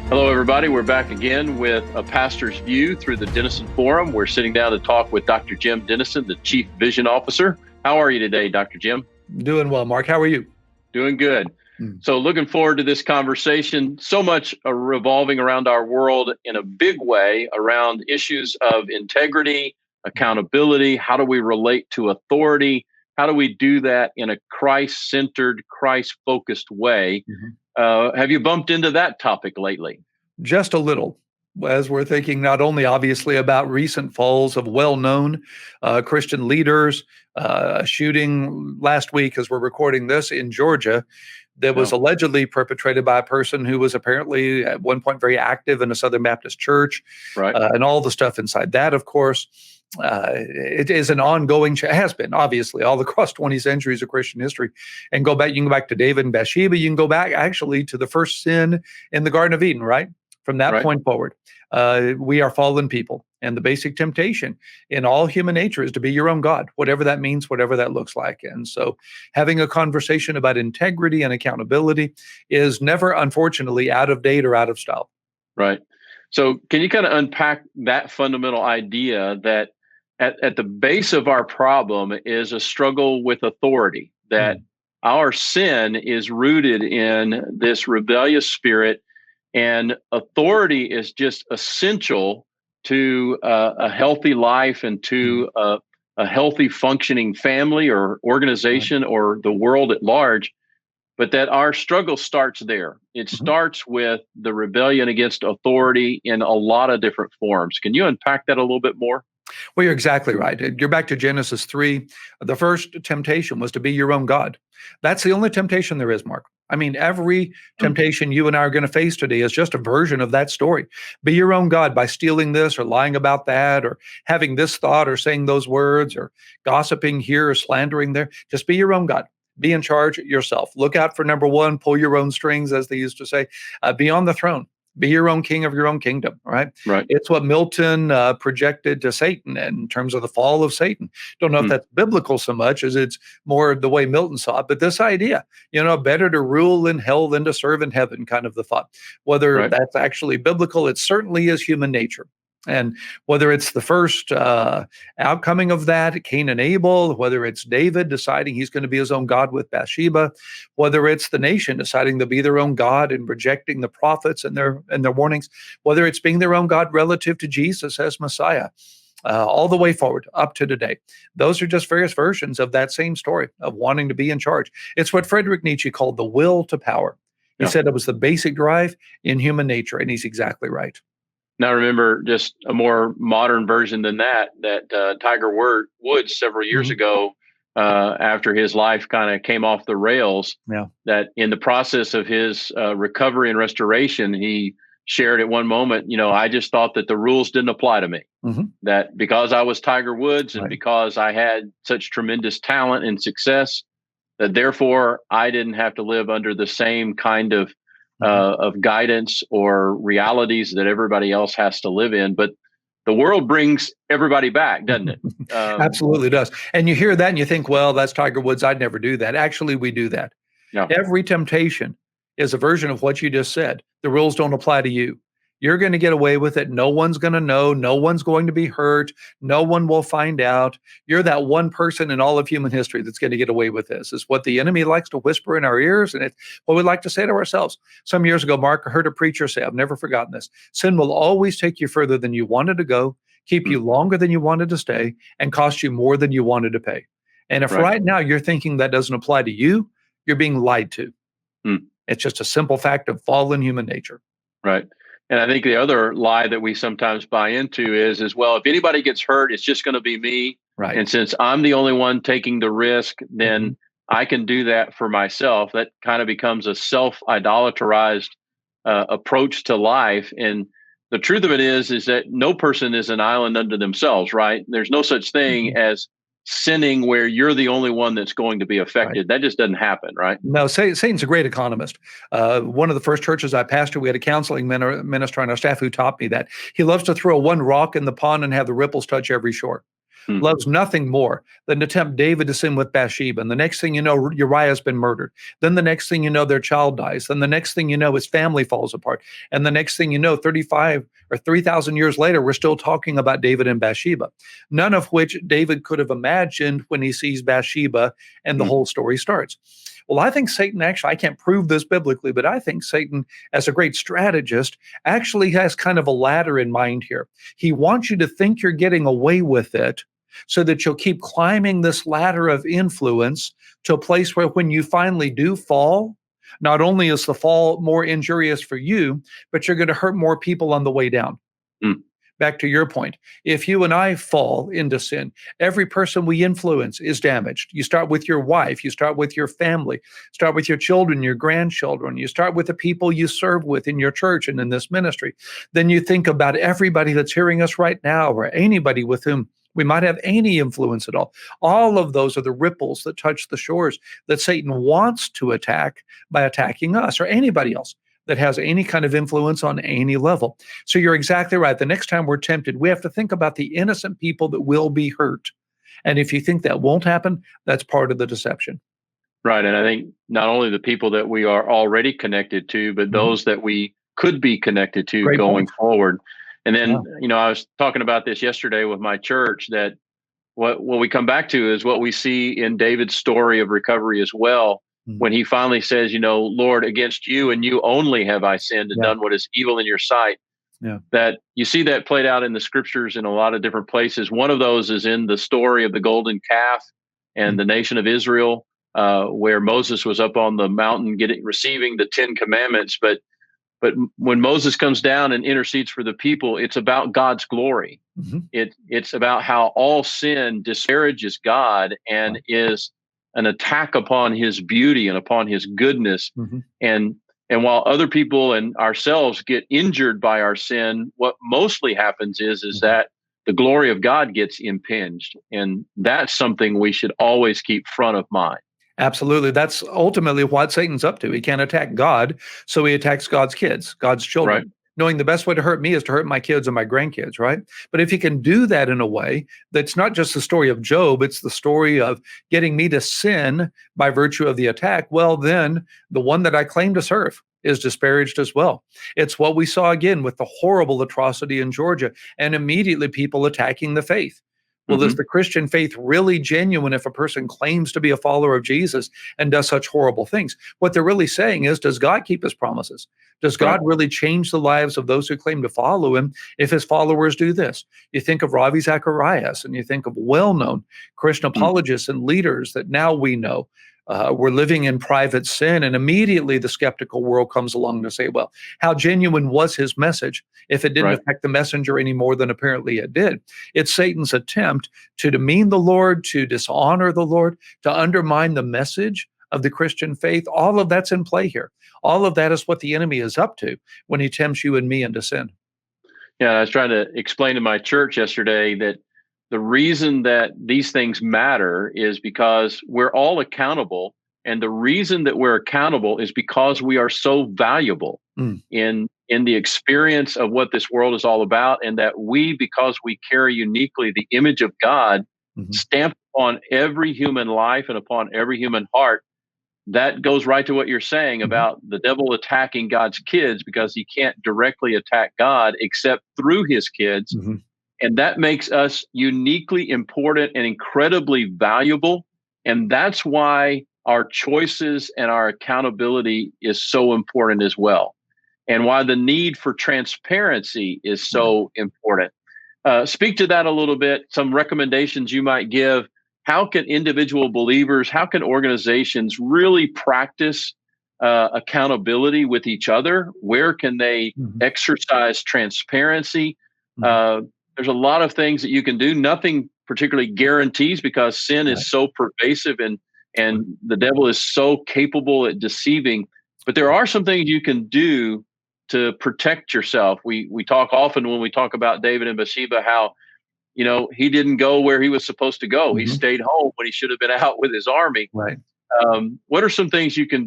Hello, everybody. We're back again with A Pastor's View through the Denison Forum. We're sitting down to talk with Dr. Jim Denison, the Chief Vision Officer. How are you today, Dr. Jim? Doing well, Mark. How are you? Doing good. Mm. So looking forward to this conversation. So much revolving around our world in a big way around issues of integrity, accountability. How do we relate to authority? How do we do that in a Christ-centered, Christ-focused way? Mhm. Have you bumped into that topic lately? Just a little, as we're thinking not only obviously about recent falls of well-known Christian leaders, a shooting last week as we're recording this in Georgia that was No. allegedly perpetrated by a person who was apparently at one point very active in a Southern Baptist church, Right. and all the stuff inside that, of course. It is an ongoing, has been obviously all across 20 centuries of Christian history. And go back, you can go back to David and Bathsheba. You can go back actually to the first sin in the Garden of Eden, right? From that Right. point forward, we are fallen people. And the basic temptation in all human nature is to be your own God, whatever that means, whatever that looks like. And so having a conversation about integrity and accountability is never, unfortunately, out of date or out of style. Right. So can you kind of unpack that fundamental idea that at the base of our problem is a struggle with authority, that our sin is rooted in this rebellious spirit, and authority is just essential to a healthy life and to a healthy functioning family or organization or the world at large, but that our struggle starts there. It Mhm. starts with the rebellion against authority in a lot of different forms. Can you unpack that a little bit more? Well, you're exactly right. You're back to Genesis 3. The first temptation was to be your own God. That's the only temptation there is, Mark. I mean, every Mm. temptation you and I are going to face today is just a version of that story. Be your own God by stealing this or lying about that or having this thought or saying those words or gossiping here or slandering there. Just be your own God. Be in charge yourself. Look out for number one, pull your own strings, as they used to say. Be on the throne. Be your own king of your own kingdom, right? Right. It's what Milton projected to Satan in terms of the fall of Satan. Don't know if Mm. that's biblical so much as it's more the way Milton saw it, but this idea, better to rule in hell than to serve in heaven, kind of the thought. Whether Right. that's actually biblical, it certainly is human nature. And whether it's the first outcoming of that, Cain and Abel, whether it's David deciding he's going to be his own God with Bathsheba, whether it's the nation deciding to be their own God and rejecting the prophets and their warnings, whether it's being their own God relative to Jesus as Messiah, all the way forward up to today. Those are just various versions of that same story of wanting to be in charge. It's what Friedrich Nietzsche called the will to power. He Yeah. said it was the basic drive in human nature, and he's exactly right. Now, remember just a more modern version than that Tiger Woods several years Mhm. ago, after his life kind of came off the rails, Yeah. that in the process of his recovery and restoration, he shared at one moment, I just thought that the rules didn't apply to me, Mhm. that because I was Tiger Woods and Right. because I had such tremendous talent and success, that therefore I didn't have to live under the same kind Mhm. of guidance or realities that everybody else has to live in. But the world brings everybody back, doesn't it? Absolutely does. And you hear that and you think, well, that's Tiger Woods. I'd never do that. Actually, we do that. Yeah. Every temptation is a version of what you just said. The rules don't apply to you. You're going to get away with it. No one's going to know. No one's going to be hurt. No one will find out. You're that one person in all of human history that's going to get away with this. Is what the enemy likes to whisper in our ears, and it's what we like to say to ourselves. Some years ago, Mark, I heard a preacher say, I've never forgotten this: sin will always take you further than you wanted to go, keep Mm. you longer than you wanted to stay, and cost you more than you wanted to pay. And if Right. right now you're thinking that doesn't apply to you, you're being lied to. Mm. It's just a simple fact of fallen human nature. Right. And I think the other lie that we sometimes buy into is well, if anybody gets hurt, it's just going to be me. Right. And since I'm the only one taking the risk, then Mhm. I can do that for myself. That kind of becomes a self-idolatrized approach to life. And the truth of it is that no person is an island unto themselves, right? There's no such thing Mhm. as sinning where you're the only one that's going to be Right. affected. That just doesn't happen, right? No, Satan's a great economist. One of the first churches I pastored, we had a counseling minister on our staff who taught me that. He loves to throw one rock in the pond and have the ripples touch every shore. Mm. loves nothing more than to tempt David to sin with Bathsheba. And the next thing you know, Uriah's been murdered. Then the next thing you know, their child dies. Then the next thing you know, his family falls apart. And the next thing you know, 35 or 3,000 years later, we're still talking about David and Bathsheba, none of which David could have imagined when he sees Bathsheba and the Mm. whole story starts. Well, I think Satan actually, I can't prove this biblically, but I think Satan, as a great strategist, actually has kind of a ladder in mind here. He wants you to think you're getting away with it so that you'll keep climbing this ladder of influence to a place where when you finally do fall, not only is the fall more injurious for you, but you're going to hurt more people on the way down. Mm. Back to your point, if you and I fall into sin, every person we influence is damaged. You start with your wife, you start with your family, start with your children, your grandchildren, you start with the people you serve with in your church and in this ministry. Then you think about everybody that's hearing us right now, or anybody with whom we might have any influence at all. All of those are the ripples that touch the shores that Satan wants to attack by attacking us or anybody else that has any kind of influence on any level. So you're exactly right. The next time we're tempted, we have to think about the innocent people that will be hurt. And if you think that won't happen, that's part of the deception. Right. And I think not only the people that we are already connected to, but those that we could be connected to Great going point. forward. And Yeah. then, I was talking about this yesterday with my church, that what we come back to is what we see in David's story of recovery as well, Mhm. when he finally says, Lord, against you and you only have I sinned and Yeah. done what is evil in your sight. Yeah. That you see that played out in the scriptures in a lot of different places. One of those is in the story of the golden calf and Mhm. the nation of Israel, where Moses was up on the mountain receiving the 10 Commandments. But when Moses comes down and intercedes for the people, it's about God's glory. Mhm. It's about how all sin disparages God and is an attack upon his beauty and upon his goodness. Mhm. And and while other people and ourselves get injured by our sin, what mostly happens is Mhm. that the glory of God gets impinged. And that's something we should always keep front of mind. Absolutely. That's ultimately what Satan's up to. He can't attack God, so he attacks God's kids, God's Right. children, knowing the best way to hurt me is to hurt my kids and my grandkids, right? But if he can do that in a way that's not just the story of Job, it's the story of getting me to sin by virtue of the attack, well, then the one that I claim to serve is disparaged as well. It's what we saw again with the horrible atrocity in Georgia and immediately people attacking the faith. Well, is Hmm. the Christian faith really genuine if a person claims to be a follower of Jesus and does such horrible things? What they're really saying is, does God keep his promises? Does Right. God really change the lives of those who claim to follow him if his followers do this? You think of Ravi Zacharias and you think of well-known Christian Mm. apologists and leaders that now we know were living in private sin. And immediately the skeptical world comes along to say, well, how genuine was his message if it didn't Right. affect the messenger any more than apparently it did? It's Satan's attempt to demean the Lord, to dishonor the Lord, to undermine the message of the Christian faith. All of that's in play here. All of that is what the enemy is up to when he tempts you and me into sin. Yeah, I was trying to explain to my church yesterday that the reason that these things matter is because we're all accountable. And the reason that we're accountable is because we are so valuable Mm. in the experience of what this world is all about. And that we, because we carry uniquely the image of God Mhm. stamped upon every human life and upon every human heart, that goes right to what you're saying Mhm. about the devil attacking God's kids, because he can't directly attack God except through his kids. Mhm. And that makes us uniquely important and incredibly valuable. And that's why our choices and our accountability is so important as well. And why the need for transparency is Yeah. so important. Speak to that a little bit, some recommendations you might give. How can individual believers, how can organizations really practice accountability with each other? Where can they Mhm. exercise transparency? Mhm. Uh, there's a lot of things that you can do. Nothing particularly guarantees, because sin Right. is so pervasive and the devil is so capable at deceiving. But there are some things you can do to protect yourself. We talk often when we talk about David and Bathsheba how he didn't go where he was supposed to go. He Mhm. stayed home when he should have been out with his army. Right. What are some things you can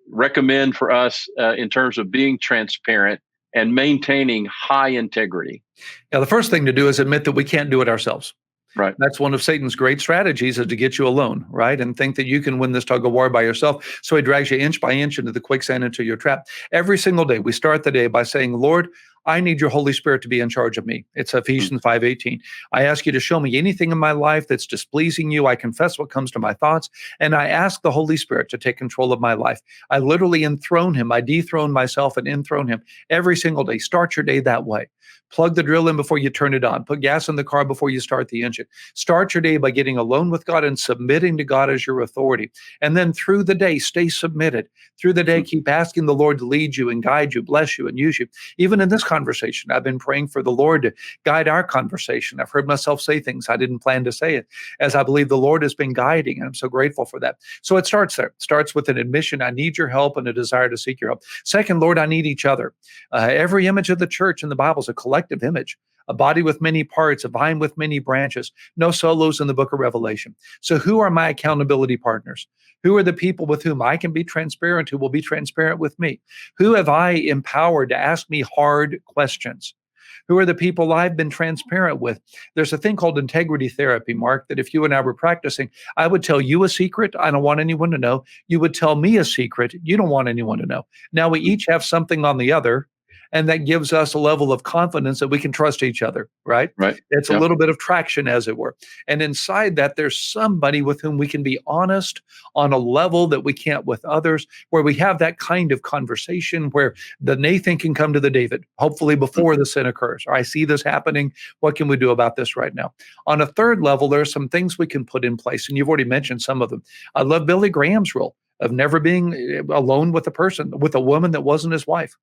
recommend for us in terms of being transparent and maintaining high integrity? Yeah, the first thing to do is admit that we can't do it ourselves. Right. That's one of Satan's great strategies, is to get you alone, right? And think that you can win this tug of war by yourself. So he drags you inch by inch into the quicksand, into your trap. Every single day, we start the day by saying, Lord, I need your Holy Spirit to be in charge of me. It's Ephesians 5:18. I ask you to show me anything in my life that's displeasing you. I confess what comes to my thoughts, and I ask the Holy Spirit to take control of my life. I literally enthrone him. I dethrone myself and enthrone him every single day. Start your day that way. Plug the drill in before you turn it on. Put gas in the car before you start the engine. Start your day by getting alone with God and submitting to God as your authority. And then through the day, stay submitted. Through the day, keep asking the Lord to lead you and guide you, bless you, and use you. Even in this conversation, I've been praying for the Lord to guide our conversation. I've heard myself say things I didn't plan to say it, as I believe the Lord has been guiding, and I'm so grateful for that. So it starts there. It starts with an admission, I need your help, and a desire to seek your help. Second, Lord, I need each other. Every image of the church in the Bible is a collective image. A body with many parts, a vine with many branches, no solos in the book of Revelation. So who are my accountability partners? Who are the people with whom I can be transparent, who will be transparent with me? Who have I empowered to ask me hard questions? Who are the people I've been transparent with? There's a thing called integrity therapy, Mark, that if you and I were practicing, I would tell you a secret I don't want anyone to know. You would tell me a secret you don't want anyone to know. Now we each have something on the other, and that gives us a level of confidence that we can trust each other, right? Right. It's a little bit of traction, as it were. And inside that, there's somebody with whom we can be honest on a level that we can't with others, where we have that kind of conversation where the Nathan can come to the David, hopefully before the sin occurs. Or I see this happening. What can we do about this right now? On a third level, there are some things we can put in place, and you've already mentioned some of them. I love Billy Graham's rule of never being alone with a woman that wasn't his wife.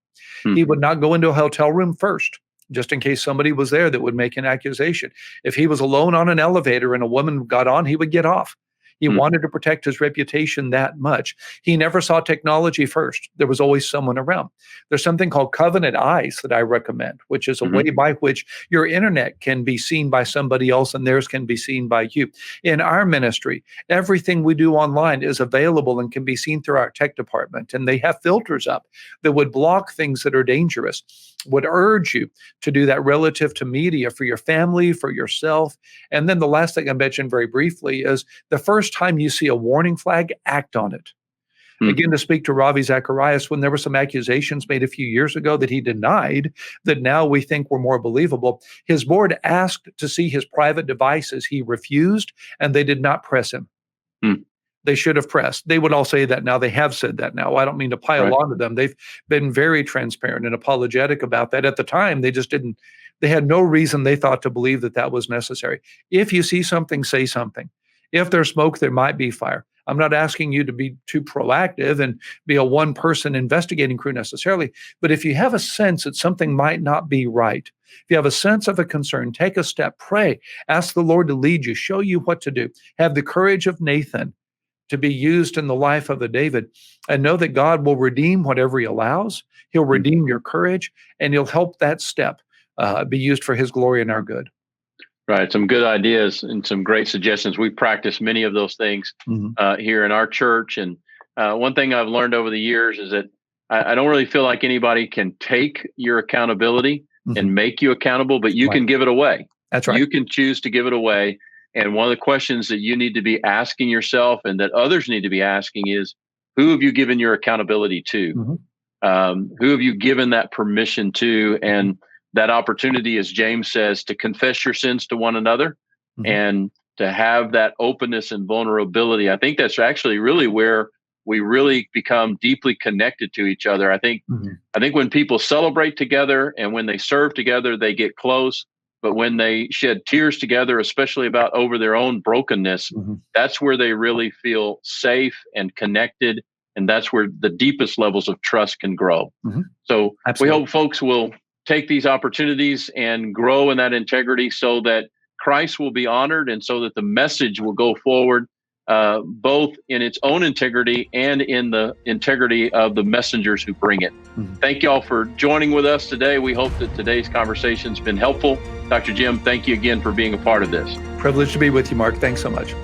He would not go into a hotel room first, just in case somebody was there that would make an accusation. If he was alone on an elevator and a woman got on, he would get off. He wanted to protect his reputation that much. He never saw technology first. There was always someone around. There's something called Covenant Eyes that I recommend, which is a way by which your internet can be seen by somebody else and theirs can be seen by you. In our ministry, everything we do online is available and can be seen through our tech department. And they have filters up that would block things that are dangerous. Would urge you to do that relative to media for your family, for yourself. And then the last thing I mentioned very briefly is the first time you see a warning flag, act on it. Again, to speak to Ravi Zacharias, when there were some accusations made a few years ago that he denied, that now we think were more believable, his board asked to see his private devices. He refused, and they did not press him. They should have pressed. They would all say that now. They have said that now. I don't mean to pile on to them. They've been very transparent and apologetic about that. At the time, they just didn't, they had no reason they thought to believe that that was necessary. If you see something, say something. If there's smoke, there might be fire. I'm not asking you to be too proactive and be a one-person investigating crew necessarily, but if you have a sense that something might not be right, if you have a sense of a concern, take a step, pray, ask the Lord to lead you, show you what to do. Have the courage of Nathan to be used in the life of a David, and know that God will redeem whatever he allows. He'll redeem your courage, and he'll help that step be used for his glory and our good. Right. Some good ideas and some great suggestions. We practice many of those things here in our church. And one thing I've learned over the years is that I don't really feel like anybody can take your accountability and make you accountable, but you can give it away. That's right. You can choose to give it away. And one of the questions that you need to be asking yourself and that others need to be asking is, who have you given your accountability to? Who have you given that permission to? And that opportunity, as James says, to confess your sins to one another and to have that openness and vulnerability. I think that's actually really where we really become deeply connected to each other. I think when people celebrate together and when they serve together, they get close. But when they shed tears together, especially about over their own brokenness, that's where they really feel safe and connected. And that's where the deepest levels of trust can grow. So we hope folks will take these opportunities and grow in that integrity so that Christ will be honored and so that the message will go forward, both in its own integrity and in the integrity of the messengers who bring it. Thank you all for joining with us today. We hope that today's conversation's been helpful. Dr. Jim, thank you again for being a part of this. Privileged to be with you, Mark. Thanks so much.